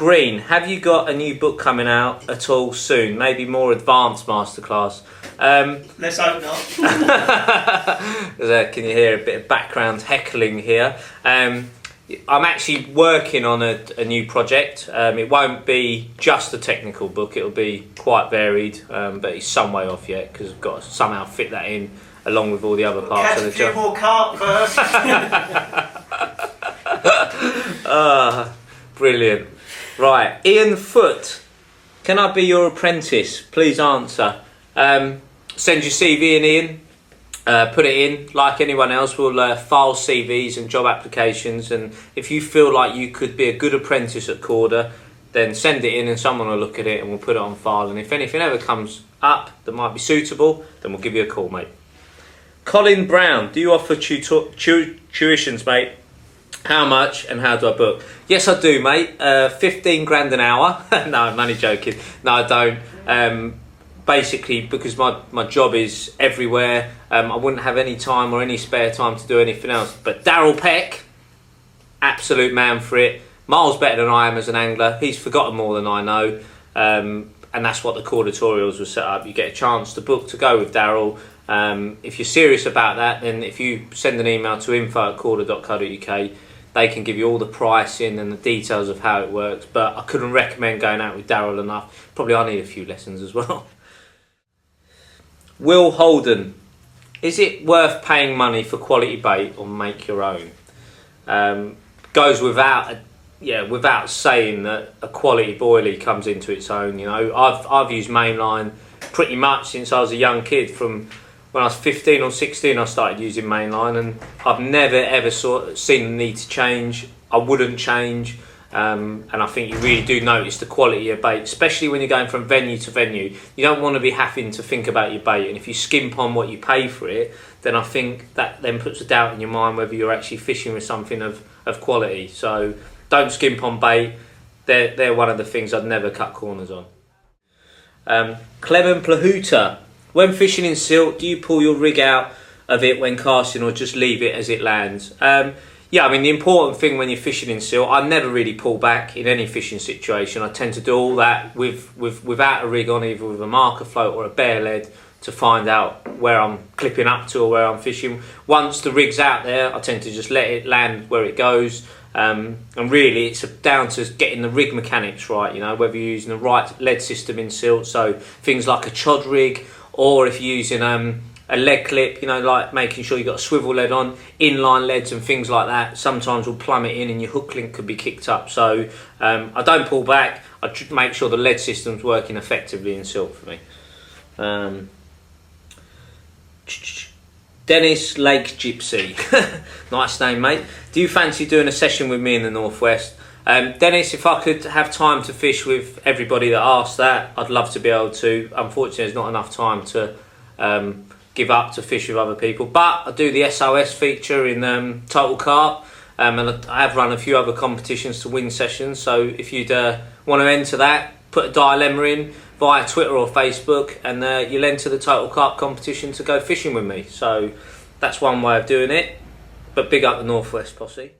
Green, have you got a new book coming out at all soon? Maybe more advanced masterclass. Let's hope not. Can you hear a bit of background heckling here? I'm actually working on a new project. It won't be just a technical book, it'll be quite varied, but it's some way off yet because I've got to somehow fit that in along with all the other parts of the job. Catch a few more carp first. Brilliant. Right, Ian Foote, can I be your apprentice? Please answer. Send your CV in, Ian. Put it in like anyone else. We'll file CVs and job applications, and if you feel like you could be a good apprentice at Korda, then send it in and someone will look at it and we'll put it on file, and if anything ever comes up that might be suitable, then we'll give you a call, mate. Colin Brown, do you offer tuitions, mate? How much and how do I book? Yes, I do, mate. 15 grand an hour. No, I'm only joking. No, I don't. Basically, because my job is everywhere, I wouldn't have any time or any spare time to do anything else. But Daryl Peck, absolute man for it. Miles better than I am as an angler. He's forgotten more than I know. And that's what the Korda tutorials were set up. You get a chance to book to go with Daryl. If you're serious about that, then if you send an email to info@korda.co.uk, they can give you all the pricing and the details of how it works. But I couldn't recommend going out with Daryl enough. Probably I need a few lessons as well. Will Holden, is it worth paying money for quality bait or make your own? Goes without saying that a quality boilie comes into its own. You know, I've used mainline pretty much since I was a young kid. From when I was 15 or 16, I started using mainline, and I've never ever seen the need to change. I wouldn't change. And I think you really do notice the quality of bait, especially when you're going from venue to venue. You don't want to be having to think about your bait, and if you skimp on what you pay for it, then I think that then puts a doubt in your mind whether you're actually fishing with something of quality. So don't skimp on bait. They're one of the things I'd never cut corners on. Clement Plahuta, when fishing in silt, do you pull your rig out of it when casting or just leave it as it lands? Yeah, I mean, the important thing when you're fishing in silt, I never really pull back in any fishing situation. I tend to do all that without a rig on, either with a marker float or a bare lead, to find out where I'm clipping up to or where I'm fishing. Once the rig's out there, I tend to just let it land where it goes. And really, it's down to getting the rig mechanics right, you know, whether you're using the right lead system in silt, so things like a chod rig, or if you're using a lead clip, you know, like making sure you've got a swivel lead on, inline leads and things like that, sometimes will plumb it in and your hook link could be kicked up. So I don't pull back, I make sure the lead system's working effectively in silt for me. Dennis Lake Gypsy, nice name, mate. Do you fancy doing a session with me in the Northwest? Dennis, if I could have time to fish with everybody that asked that, I'd love to be able to. Unfortunately, there's not enough time to give up to fish with other people, but I do the SOS feature in Total Carp, and I have run a few other competitions to win sessions, so if you'd want to enter that, put a dilemma in via Twitter or Facebook, and you'll enter the Total Carp competition to go fishing with me. So that's one way of doing it, but big up the Northwest posse.